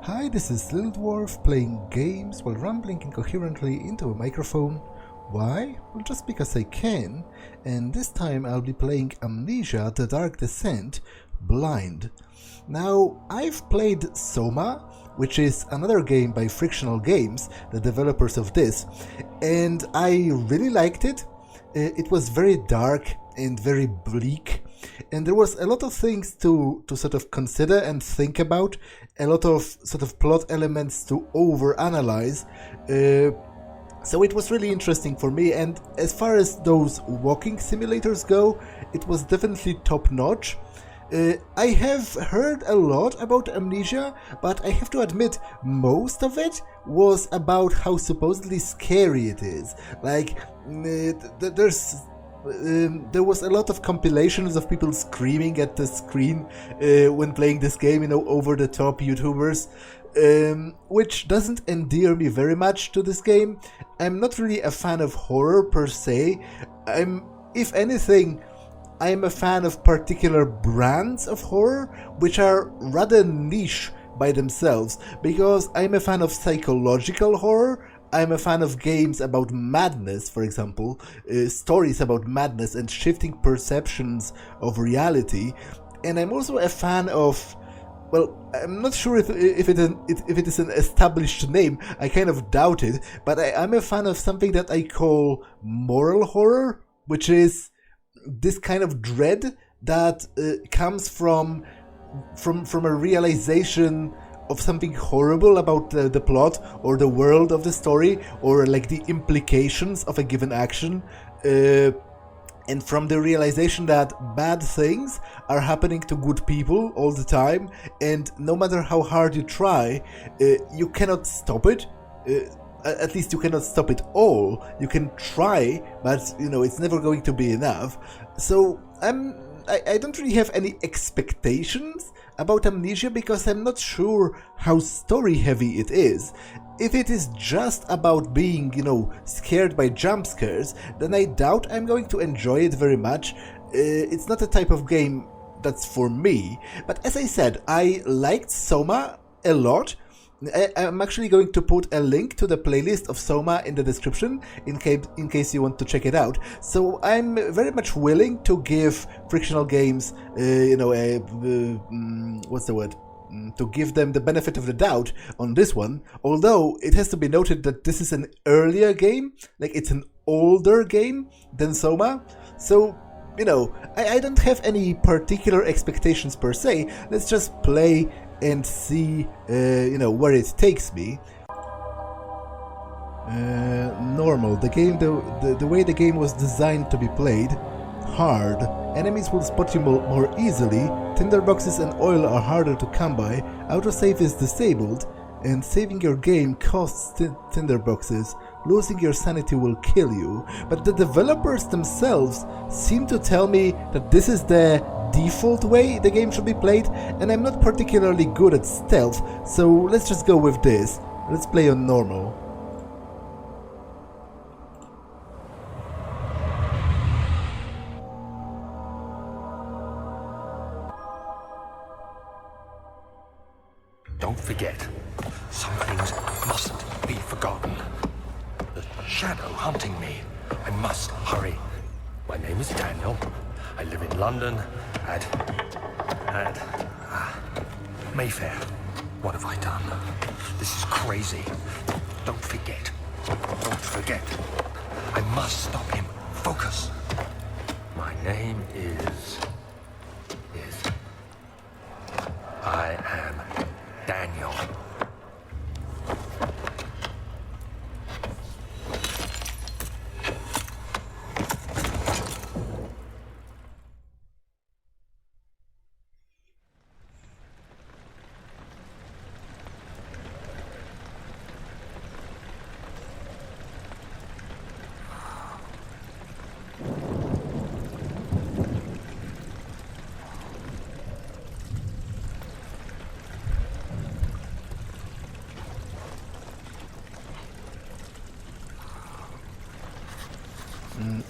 Hi, this is Little Dwarf playing games while rambling incoherently into a microphone. Why? Well, just because I can, and this time I'll be playing Amnesia: The Dark Descent blind. Now, I've played Soma, which is another game by Frictional Games, the developers of this, and I really liked it. It was very dark and very bleak, and there was a lot of things to sort of consider and think about, a lot of sort of plot elements to overanalyze. So it was really interesting for me, and as far as those walking simulators go, it was definitely top-notch. I have heard a lot about Amnesia, but I have to admit, most of it was about how supposedly scary it is. Like, there was a lot of compilations of people screaming at the screen when playing this game, over-the-top YouTubers, which doesn't endear me very much to this game. I'm not really a fan of horror per se. If anything, I'm a fan of particular brands of horror, which are rather niche by themselves, because I'm a fan of psychological horror. I'm a fan of games about madness, for example, stories about madness and shifting perceptions of reality. And I'm also a fan of, well, I'm not sure if it is an established name. I kind of doubt it, but I'm a fan of something that I call moral horror, which is this kind of dread that comes from a realization of something horrible about the plot or the world of the story, or like the implications of a given action, and from the realization that bad things are happening to good people all the time, and no matter how hard you try, you cannot stop it. At least you cannot stop it all. You can try, but it's never going to be enough. So I don't really have any expectations about Amnesia, because I'm not sure how story heavy it is. If it is just about being, scared by jump scares, then I doubt I'm going to enjoy it very much. It's not a type of game that's for me. But as I said, I liked Soma a lot. I'm actually going to put a link to the playlist of Soma in the description in case you want to check it out. So I'm very much willing to give Frictional Games, to give them the benefit of the doubt on this one. Although it has to be noted that this is an earlier game, like it's an older game than Soma. So, I don't have any particular expectations per se. Let's just play and see, where it takes me. Normal. The game, the way the game was designed to be played. Hard. Enemies will spot you more easily. Tinderboxes and oil are harder to come by. Autosave is disabled, and saving your game costs tinderboxes. Losing your sanity will kill you. But the developers themselves seem to tell me that this is the default way the game should be played, and I'm not particularly good at stealth, so let's just go with this. Let's play on normal. Don't forget, some things mustn't be forgotten. The shadow hunting me. I must hurry. My name is Daniel. I live in London at Mayfair. What have I done? This is crazy. Don't forget. Don't forget. I must stop him. Focus. My name is... I am Daniel.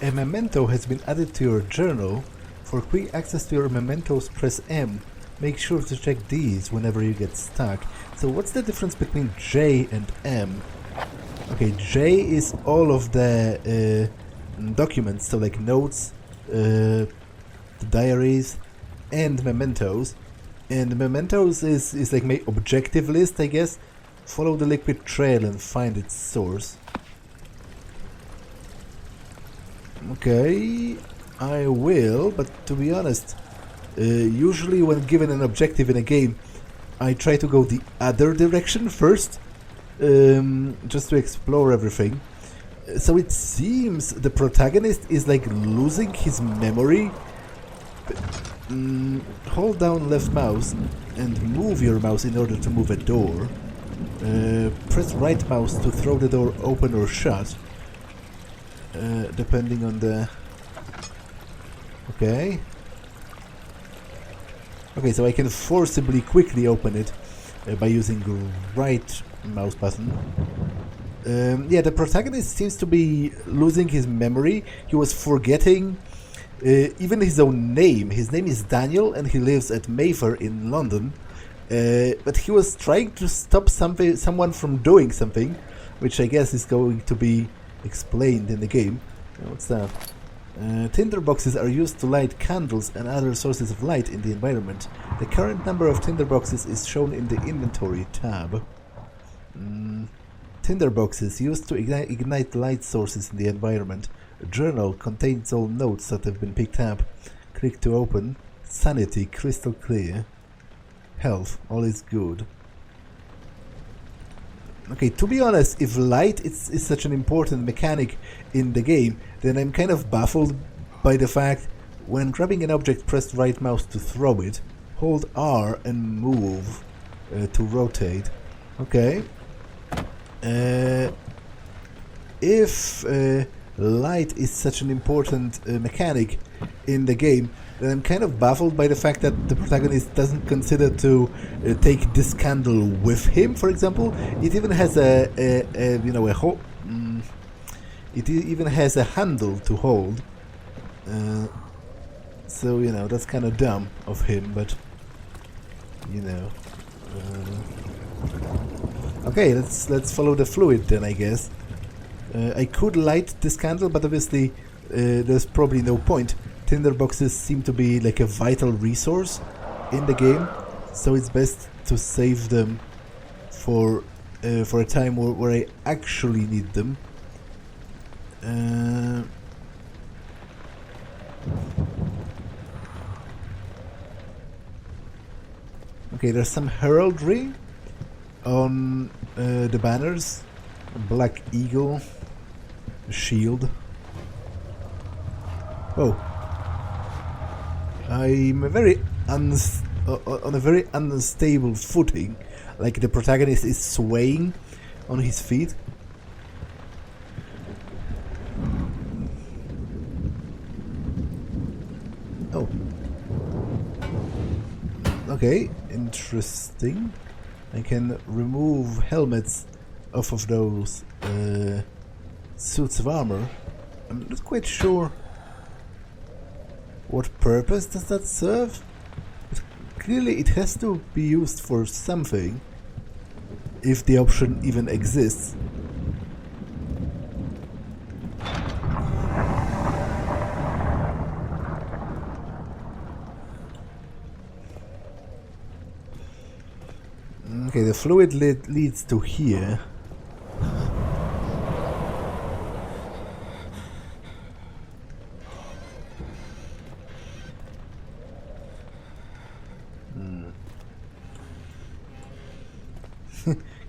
A memento has been added to your journal. For quick access to your mementos, press M. make sure to check these whenever you get stuck. So what's the difference between J and M? Okay, J is all of the documents, so like notes, the diaries, and mementos. And mementos is like my objective list, I guess. Follow the liquid trail and find its source. Okay, I will, but to be honest, usually when given an objective in a game, I try to go the other direction first, just to explore everything. So it seems the protagonist is like losing his memory. Hold down left mouse and move your mouse in order to move a door. Press right mouse to throw the door open or shut, depending on the... Okay, so I can forcibly quickly open it by using right mouse button. Yeah, the protagonist seems to be losing his memory. He was forgetting even his own name. His name is Daniel and he lives at Mayfair in London. But he was trying to stop someone from doing something, which I guess is going to be explained in the game. What's that? Tinderboxes are used to light candles and other sources of light in the environment. The current number of tinderboxes is shown in the inventory tab. Tinderboxes used to ignite light sources in the environment. A journal contains all notes that have been picked up. Click to open. Sanity, crystal clear. Health, all is good. Okay, to be honest, if light is such an important mechanic in the game, then I'm kind of baffled by the fact when grabbing an object, press right mouse to throw it, hold R and move to rotate. Okay. If light is such an important mechanic in the game, then I'm kind of baffled by the fact that the protagonist doesn't consider to take this candle with him. For example, it even has it even has a handle to hold. So that's kind of dumb of him, but okay, let's follow the fluid then, I guess. I could light this candle, but obviously there's probably no point. Tinderboxes seem to be like a vital resource in the game, so it's best to save them for a time where I actually need them. Okay, there's some heraldry on the banners. A black eagle, a shield. Oh, I'm on a very unstable footing. Like the protagonist is swaying on his feet. Oh. Okay, interesting. I can remove helmets off of those suits of armor. I'm not quite sure what purpose does that serve, but clearly it has to be used for something, if the option even exists. Okay, the fluid leads to here.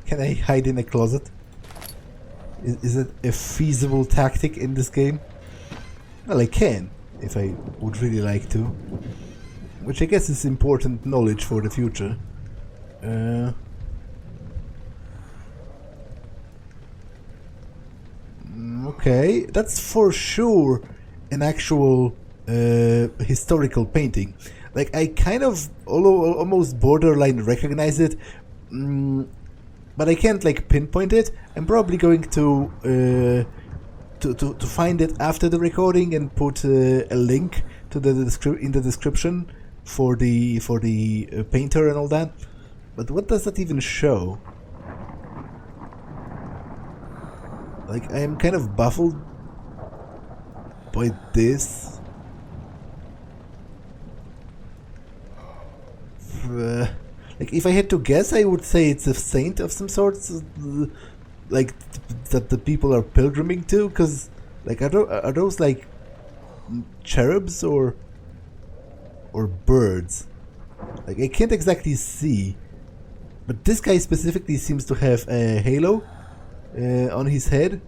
Can I hide in a closet? Is it a feasible tactic in this game? Well, I can, if I would really like to. Which I guess is important knowledge for the future. Okay, that's for sure an actual historical painting. Like, I kind of almost borderline recognize it, but I can't like pinpoint it. I'm probably going to find it after the recording and put a link to in the description for the painter and all that. But what does that even show? Like, I am kind of baffled by this. Like, if I had to guess, I would say it's a saint of some sort, like that the people are pilgriming to. Because, like, are those like cherubs or birds? Like, I can't exactly see, but this guy specifically seems to have a halo on his head.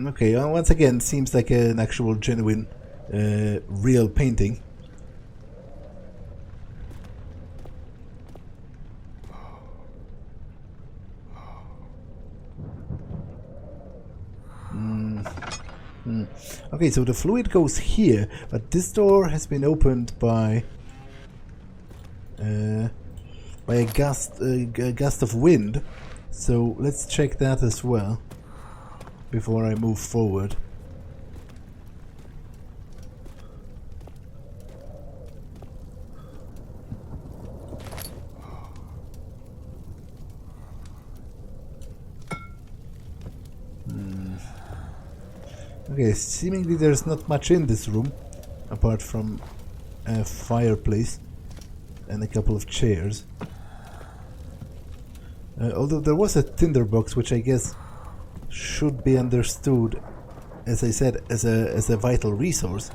Okay, once again, seems like an actual genuine real painting. Okay, so the fluid goes here, but this door has been opened by a gust of wind. So let's check that as well before I move forward. Okay, seemingly there's not much in this room apart from a fireplace and a couple of chairs. Although there was a tinderbox, which I guess should be understood, as I said, as a vital resource.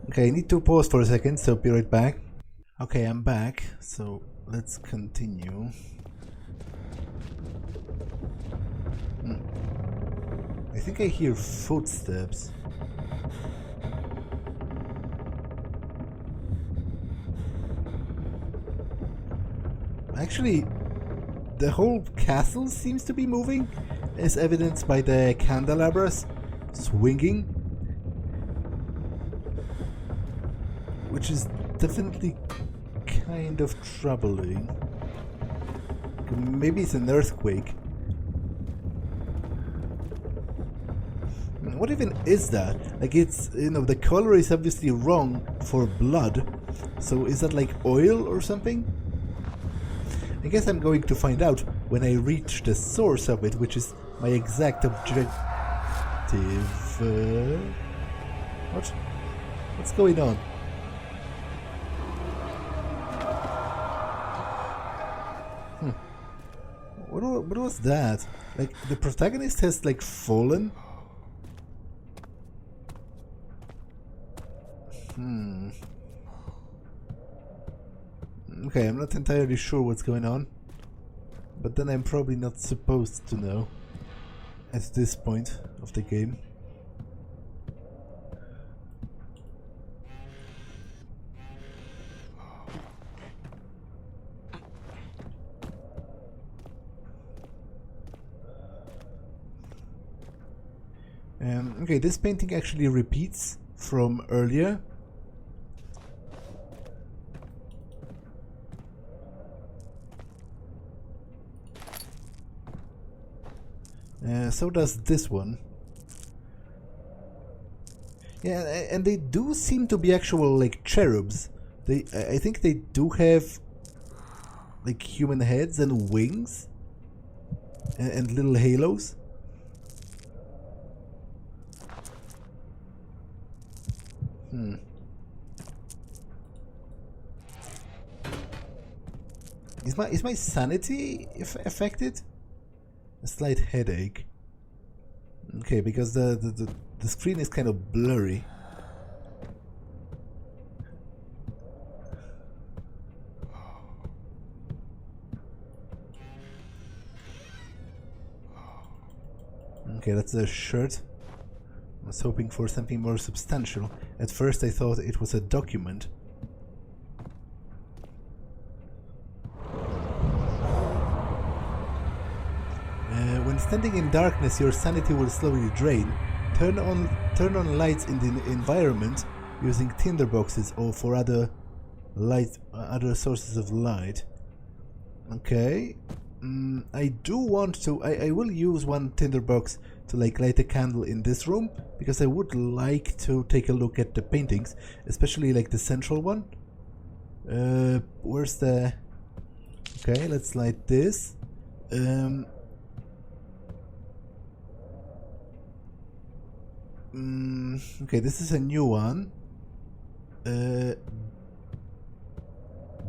Okay, I need to pause for a second, so be right back. Okay, I'm back, so let's continue. I think I hear footsteps. Actually, the whole castle seems to be moving, as evidenced by the candelabras swinging, which is definitely kind of troubling. Maybe it's an earthquake. What even is that? Like, it's, you know, the color is obviously wrong for blood. So is that like oil or something? I guess I'm going to find out when I reach the source of it, which is my exact objective. What's going on? What was that? Like, the protagonist has like fallen? Okay, I'm not entirely sure what's going on, but then I'm probably not supposed to know at this point of the game. Okay, this painting actually repeats from earlier. So does this one. Yeah, and they do seem to be actual like cherubs. I think they do have like human heads and wings and little halos. Is my sanity affected? A slight headache. Okay, because the screen is kind of blurry. Okay, that's a shirt. I was hoping for something more substantial. At first I thought it was a document. When standing in darkness, your sanity will slowly drain. Turn on lights in the environment using tinderboxes or for other sources of light. Okay. I do want to. I will use one tinderbox to like light a candle in this room because I would like to take a look at the paintings, especially like the central one. Where's the? Okay, let's light this. Okay, this is a new one.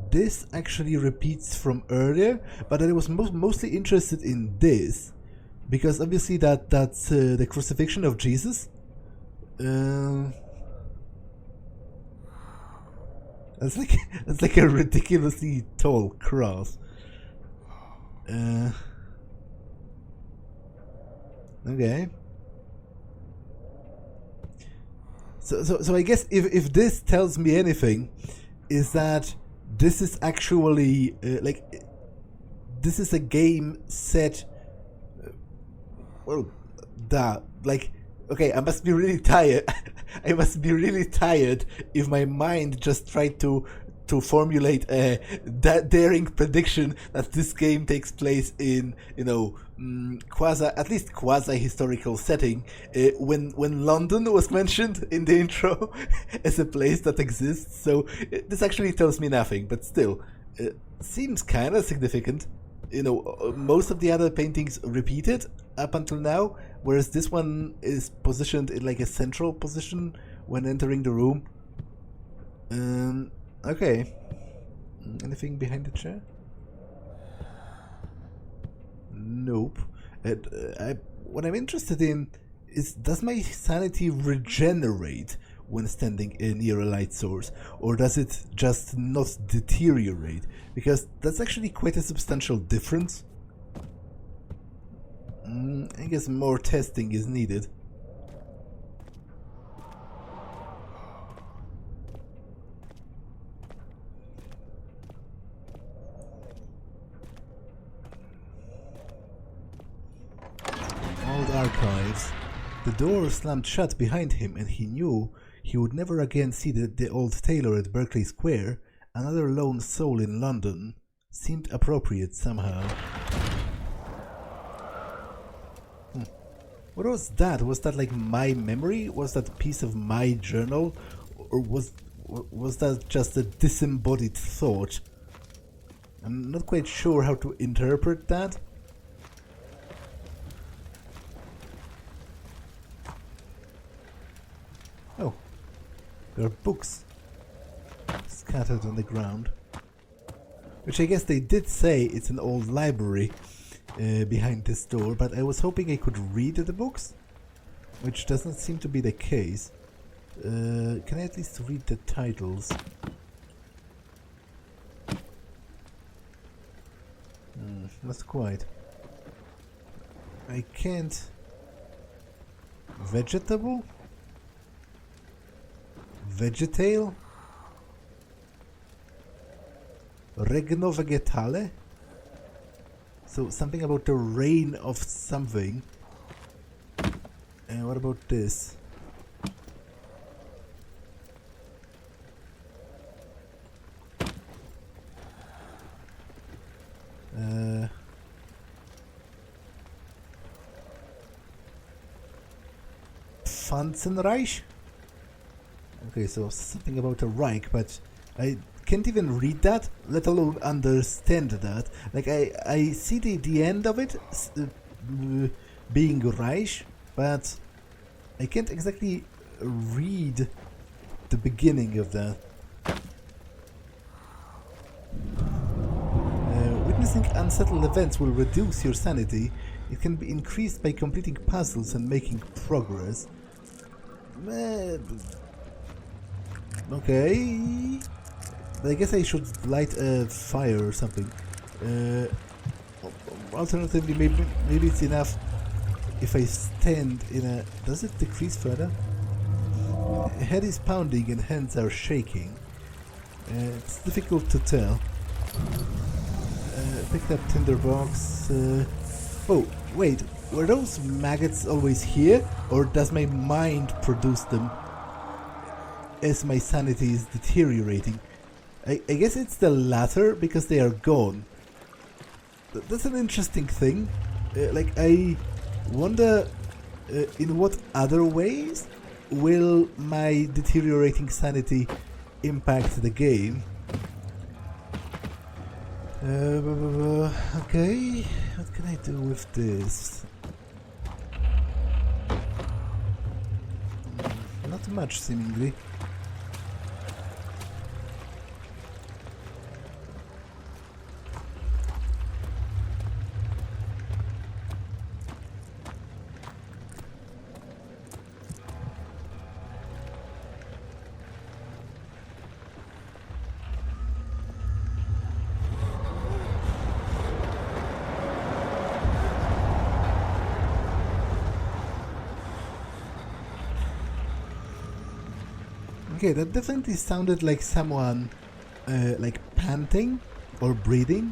This actually repeats from earlier, but I was mostly interested in this because obviously that's the crucifixion of Jesus. That's like a ridiculously tall cross. Okay. So I guess if this tells me anything, is that this is actually this is a game set. Okay, I must be really tired. I must be really tired if my mind just tried to formulate a daring prediction that this game takes place in, at least quasi historical setting. When London was mentioned in the intro as a place that exists, so this actually tells me nothing. But still, it seems kind of significant. Most of the other paintings repeated up until now, whereas this one is positioned in like a central position when entering the room. Okay. Anything behind the chair? Nope. What I'm interested in is, does my sanity regenerate when standing near a light source, or does it just not deteriorate? Because that's actually quite a substantial difference. I guess more testing is needed. Old archives. The door slammed shut behind him, and he knew he would never again see the old tailor at Berkeley Square. Another lone soul in London seemed appropriate somehow. What was that? Was that like my memory? Was that a piece of my journal? Or was that just a disembodied thought? I'm not quite sure how to interpret that. Oh, there are books scattered on the ground. Which I guess they did say it's an old library behind this door, but I was hoping I could read the books, which doesn't seem to be the case. Can I at least read the titles? Not quite. I can't. Vegetable? Vegetale? Regno vegetale? So something about the reign of something. And what about this? Pflanzenreich? Okay, so something about a Reich, but I can't even read that, let alone understand that. Like, I see the end of it being Reich, but I can't exactly read the beginning of that. Witnessing unsettled events will reduce your sanity. It can be increased by completing puzzles and making progress. Okay. I guess I should light a fire or something. Alternatively, maybe it's enough if I stand in a... Does it decrease further? Head is pounding and hands are shaking. It's difficult to tell. Picked up tinderbox. Oh, wait. were those maggots always here, or does my mind produce them as my sanity is deteriorating? I guess it's the latter, because they are gone. That's an interesting thing. Like, I wonder in what other ways will my deteriorating sanity impact the game. Okay, what can I do with this? Not much, seemingly. Okay, that definitely sounded like someone like panting or breathing.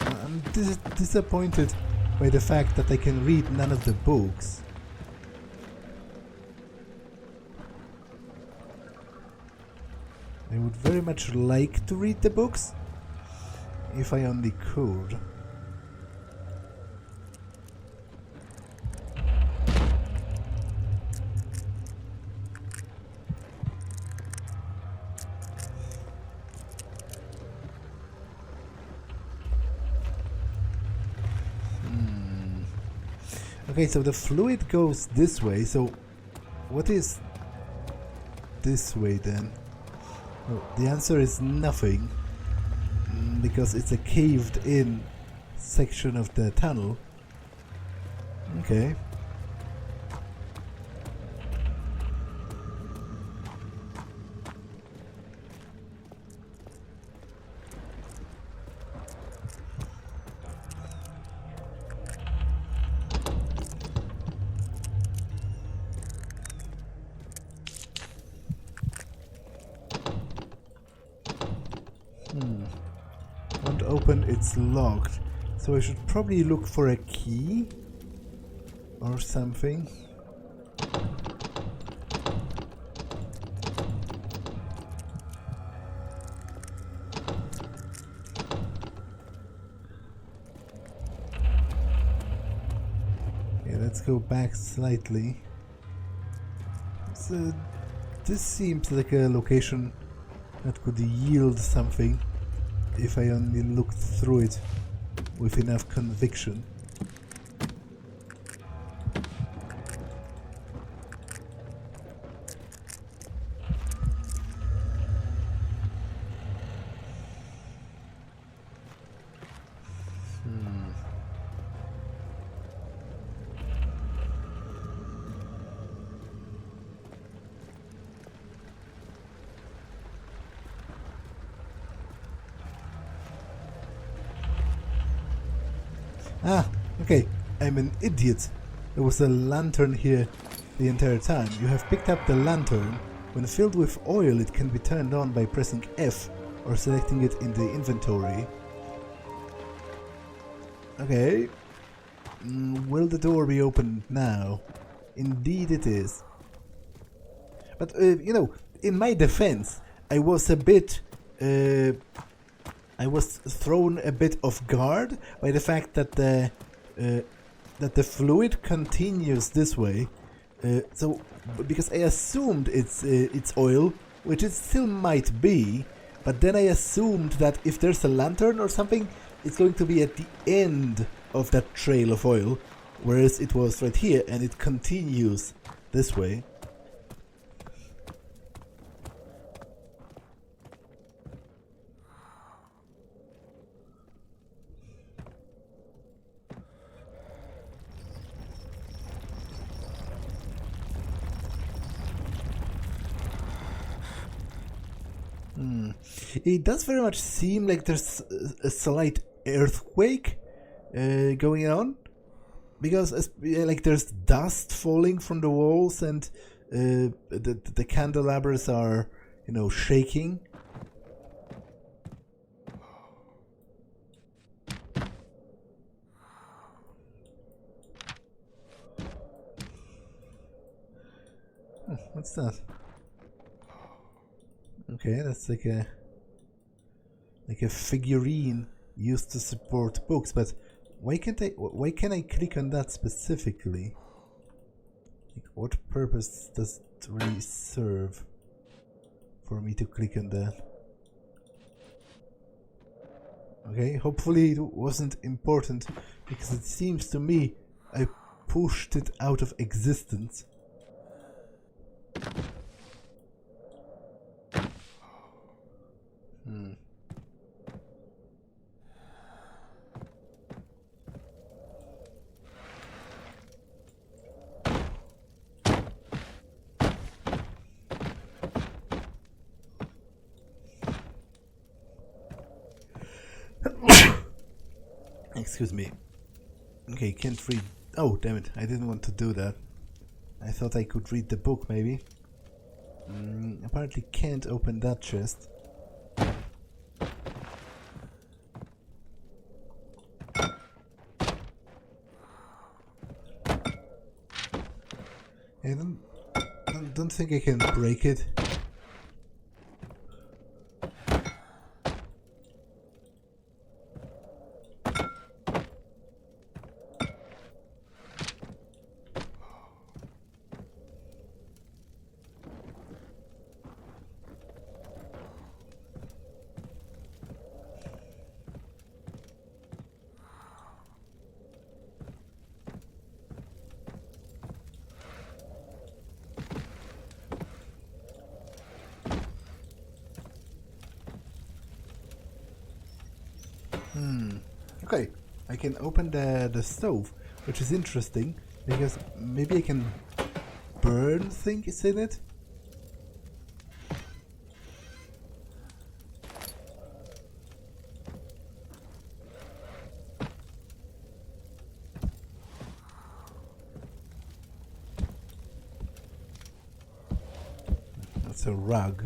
I'm disappointed by the fact that I can read none of the books. I would very much like to read the books, if I only could. Okay, so the fluid goes this way, so what is this way then? Oh, the answer is nothing, because it's a caved-in section of the tunnel. Okay. Won't open, it's locked. So I should probably look for a key or something. Okay, let's go back slightly. So this seems like a location that could yield something if I only looked through it with enough conviction. Ah, okay, I'm an idiot. There was a lantern here the entire time. You have picked up the lantern. When filled with oil, it can be turned on by pressing F or selecting it in the inventory. Okay. Will the door be opened now? Indeed it is. But, you know, in my defense, I was a bit... I was thrown a bit off guard by the fact that the fluid continues this way. So, because I assumed it's oil, which it still might be, but then I assumed that if there's a lantern or something, it's going to be at the end of that trail of oil, whereas it was right here and it continues this way. It does very much seem like there's a slight earthquake going on, because like there's dust falling from the walls, and the candelabras are, shaking. What's that? Okay, that's like a figurine used to support books, but why can I click on that specifically? Like, what purpose does it really serve for me to click on that? Okay, hopefully it wasn't important, because it seems to me I pushed it out of existence. Excuse me. Okay, can't read. Oh, damn it. I didn't want to do that. I thought I could read the book, maybe. Apparently can't open that chest. I don't think I can break it. Okay, I can open the stove, which is interesting, because maybe I can burn things in it? That's a rug.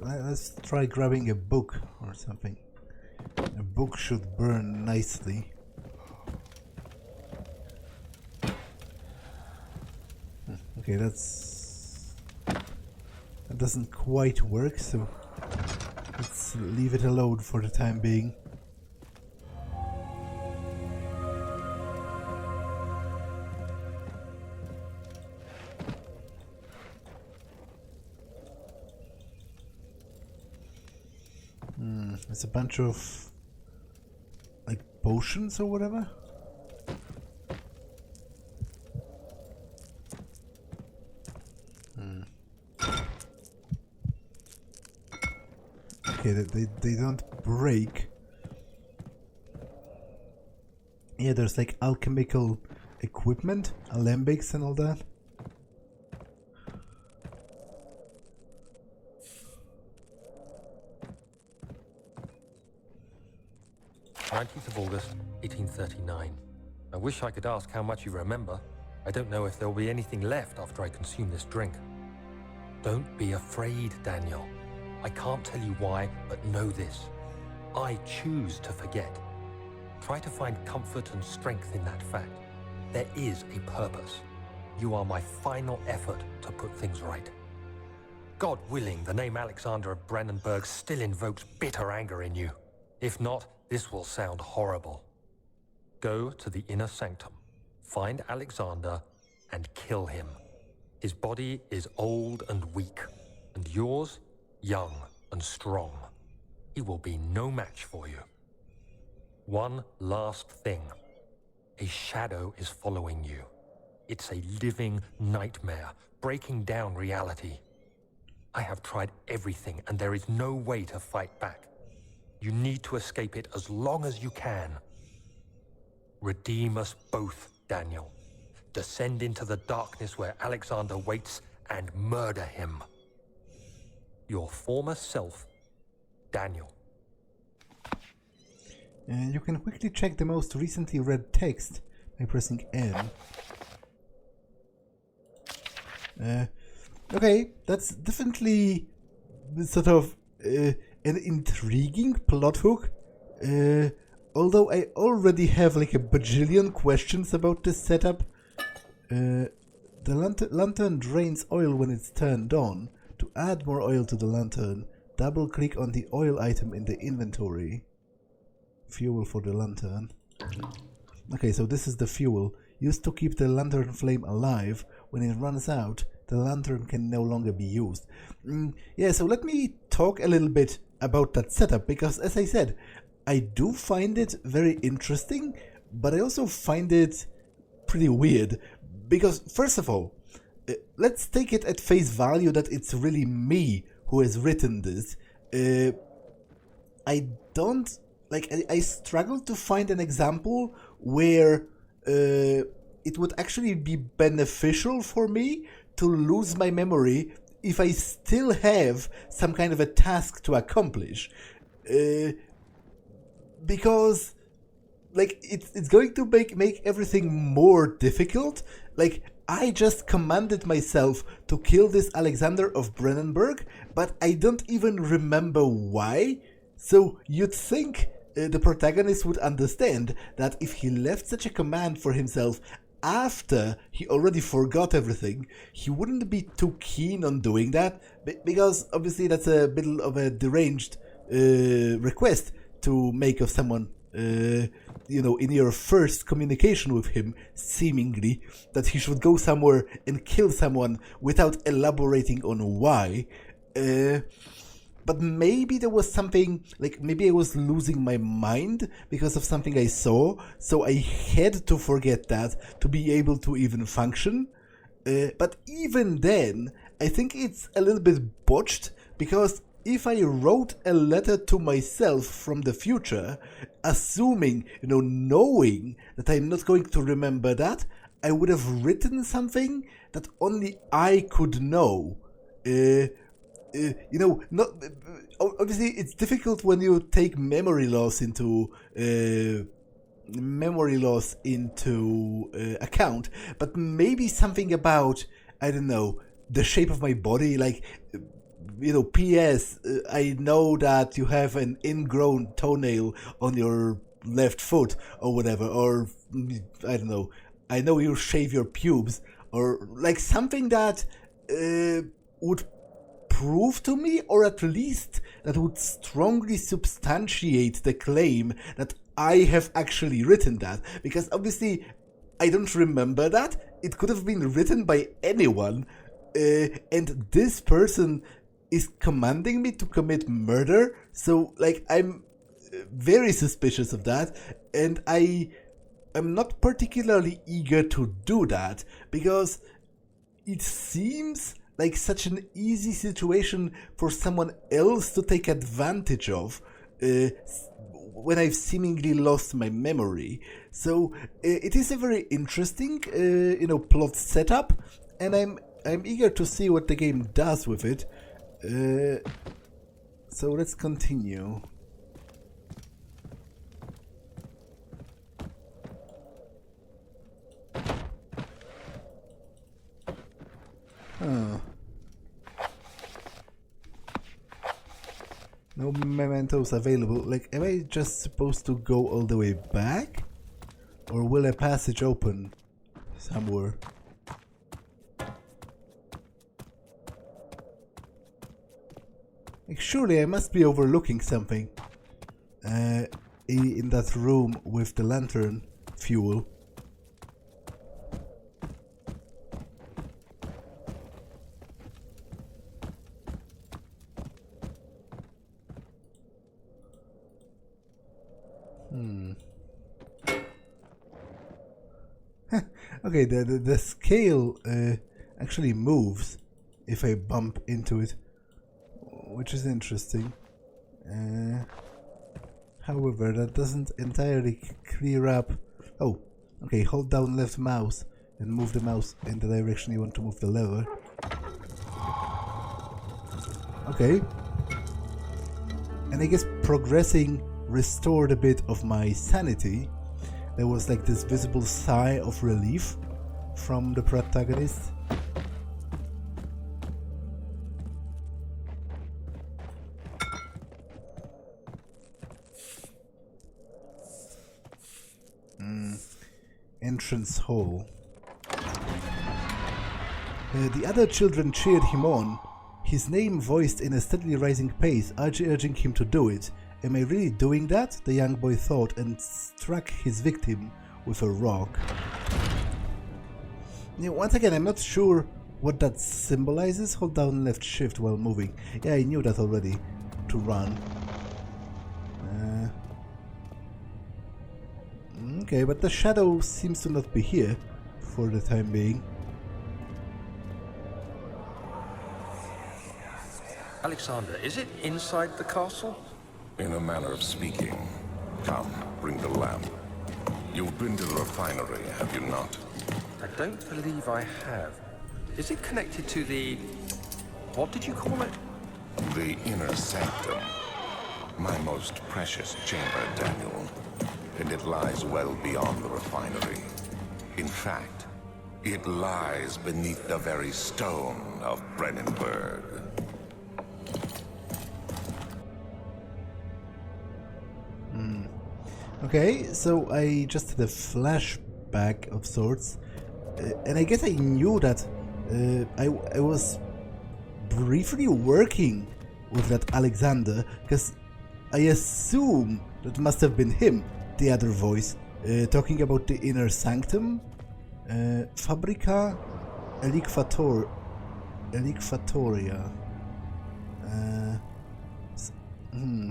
Let's try grabbing a book or something. A book should burn nicely. Okay, that doesn't quite work, so let's leave it alone for the time being. It's a bunch of like potions or whatever. Okay, they don't break. Yeah, there's like alchemical equipment, alembics and all that. Of August, 1839. I wish I could ask how much you remember. I don't know if there will be anything left after I consume this drink. Don't be afraid, Daniel. I can't tell you why, but know this. I choose to forget. Try to find comfort and strength in that fact. There is a purpose. You are my final effort to put things right. God willing, the name Alexander of Brandenburg still invokes bitter anger in you. If not, this will sound horrible. Go to the inner sanctum, find Alexander, and kill him. His body is old and weak, and yours, young and strong. He will be no match for you. One last thing. A shadow is following you. It's a living nightmare, breaking down reality. I have tried everything, and there is no way to fight back. You need to escape it as long as you can. Redeem us both, Daniel. Descend into the darkness where Alexander waits and murder him. Your former self, Daniel. You can quickly check the most recently read text by pressing N. Okay, that's definitely sort of an intriguing plot hook. Although I already have like a bajillion questions about this setup. The lantern drains oil when it's turned on. To add more oil to the lantern, double click on the oil item in the inventory. Fuel for the lantern. Okay, so this is the fuel used to keep the lantern flame alive. When it runs out, the lantern can no longer be used. Yeah, so let me talk a little bit about that setup, because as I said, I do find it very interesting, but I also find it pretty weird. Because first of all, let's take it at face value that it's really me who has written this. I don't... like, I struggle to find an example where it would actually be beneficial for me to lose my memory if I still have some kind of a task to accomplish. Because, like, it's going to make everything more difficult. Like, I just commanded myself to kill this Alexander of Brennenburg, but I don't even remember why. So you'd think the protagonist would understand that if he left such a command for himself after he already forgot everything, he wouldn't be too keen on doing that, because obviously that's a bit of a deranged request to make of someone, you know, in your first communication with him, seemingly, that he should go somewhere and kill someone without elaborating on why. But maybe there was something, like maybe I was losing my mind because of something I saw, so I had to forget that to be able to even function. But even then, I think it's a little bit botched, because if I wrote a letter to myself from the future, assuming, you know, knowing that I'm not going to remember that, I would have written something that only I could know. You know, not obviously it's difficult when you take memory loss into account, but maybe something about, I don't know, the shape of my body, like, you know, P.S. I know that you have an ingrown toenail on your left foot or whatever, or I don't know, I know you shave your pubes, or like something that would prove to me, or at least that would strongly substantiate the claim that I have actually written that, because obviously I don't remember that. It could have been written by anyone, and this person is commanding me to commit murder, so like I'm very suspicious of that, and I'm not particularly eager to do that, because it seems like such an easy situation for someone else to take advantage of when I've seemingly lost my memory. So it is a very interesting, you know, plot setup, and I'm eager to see what the game does with it. So let's continue. No mementos available. Like, am I just supposed to go all the way back? Or will a passage open somewhere? Like, surely I must be overlooking something. In that room with the lantern fuel. Okay, the scale actually moves if I bump into it, which is interesting. However, that doesn't entirely clear up. Oh, okay, hold down left mouse and move the mouse in the direction you want to move the lever. Okay. And I guess progressing restored a bit of my sanity. There was like this visible sigh of relief from the protagonist. Entrance hall. The other children cheered him on, his name voiced in a steadily rising pace, urging him to do it. Am I really doing that? The young boy thought, and struck his victim with a rock. Once again, I'm not sure what that symbolizes. Hold down left shift while moving. Yeah, I knew that already. To run. Okay, but the shadow seems to not be here for the time being. Alexander, is it inside the castle? In a manner of speaking. Come, bring the lamp. You've been to the refinery, have you not? I don't believe I have. Is it connected to the... what did you call it? The inner sanctum. My most precious chamber, Daniel. And it lies well beyond the refinery. In fact, it lies beneath the very stone of Brennenburg. Okay, so I just had a flashback of sorts, and I guess I knew that I was briefly working with that Alexander, because I assume that must have been him, the other voice, talking about the inner sanctum, Fabrica Elicfatoria.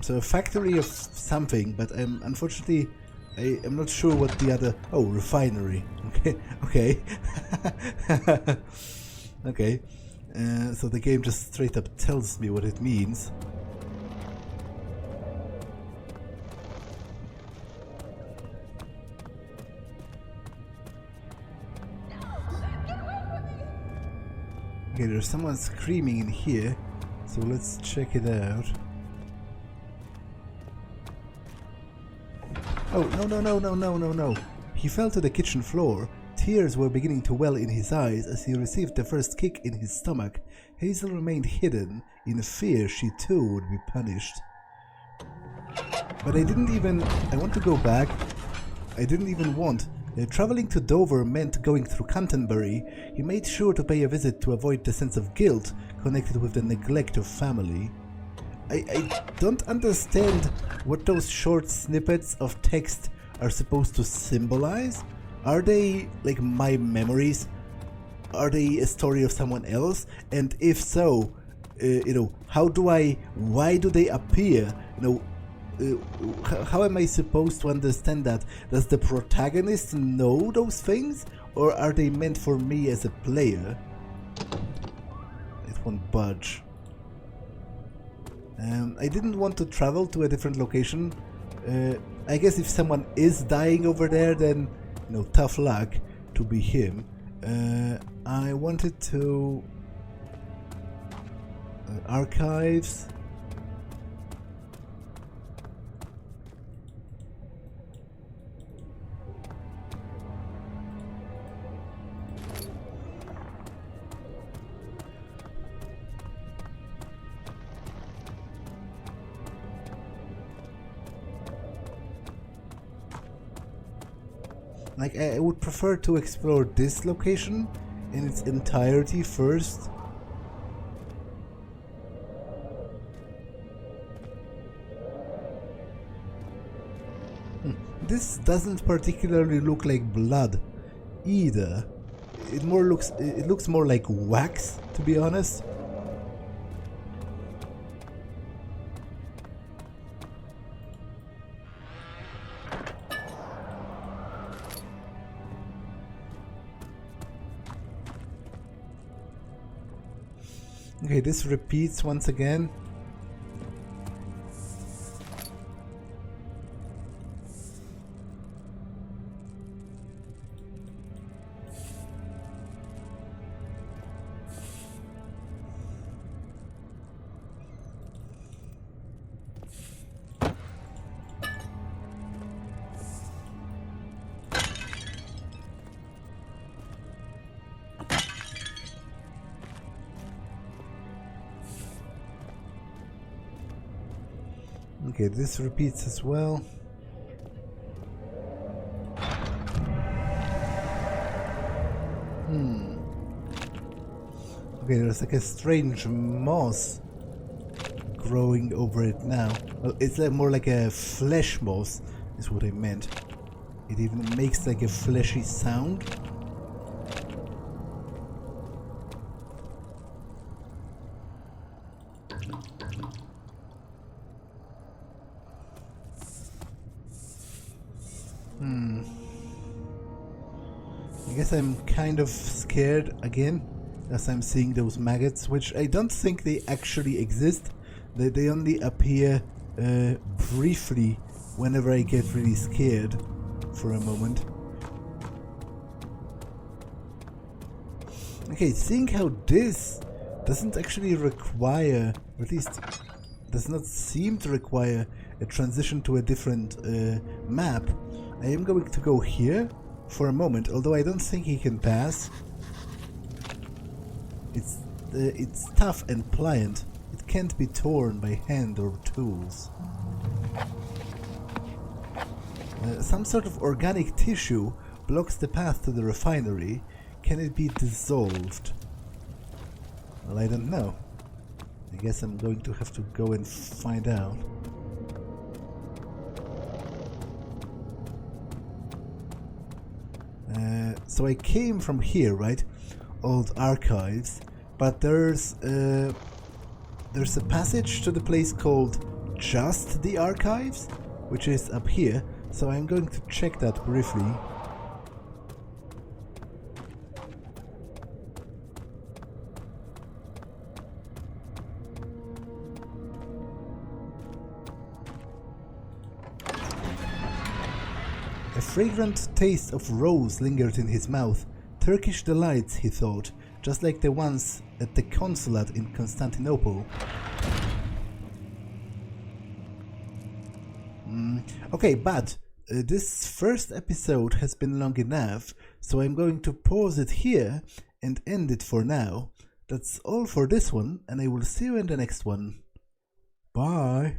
So a factory of something, but unfortunately I am not sure what the other... Oh, refinery. Okay. Okay. So the game just straight up tells me what it means. Okay, there's someone screaming in here, so let's check it out. Oh, no. He fell to the kitchen floor. Tears were beginning to well in his eyes as he received the first kick in his stomach. Hazel remained hidden, in fear she too would be punished. But I want to go back. I didn't even want. Traveling to Dover meant going through Canterbury. He made sure to pay a visit to avoid the sense of guilt connected with the neglect of family. I don't understand what those short snippets of text are supposed to symbolize. Are they like my memories? Are they a story of someone else? And if so, why do they appear? How am I supposed to understand that? Does the protagonist know those things? Or are they meant for me as a player? It won't budge. I didn't want to travel to a different location. I guess if someone is dying over there, then tough luck to be him. I wanted to archives. Like, I would prefer to explore this location in its entirety first. This doesn't particularly look like blood either. It looks more like wax, to be honest. Okay, this repeats once again. Okay, this repeats as well. Okay, there's like a strange moss growing over it now. Well, it's like more like a flesh moss, is what I meant. It even makes like a fleshy sound. I guess I'm kind of scared again as I'm seeing those maggots, which I don't think they actually exist. They only appear briefly whenever I get really scared for a moment. Okay, seeing how this doesn't actually require, or at least does not seem to require, a transition to a different map, I am going to go here for a moment, although I don't think he can pass. It's tough and pliant. It can't be torn by hand or tools. Some sort of organic tissue blocks the path to the refinery. Can it be dissolved? Well, I don't know. I guess I'm going to have to go and find out. So I came from here, right? Old archives, but there's a passage to the place called Just the Archives, which is up here. So I'm going to check that briefly. A fragrant taste of rose lingered in his mouth. Turkish delights, he thought, just like the ones at the consulate in Constantinople. Okay, but this first episode has been long enough, so I'm going to pause it here and end it for now. That's all for this one, and I will see you in the next one. Bye!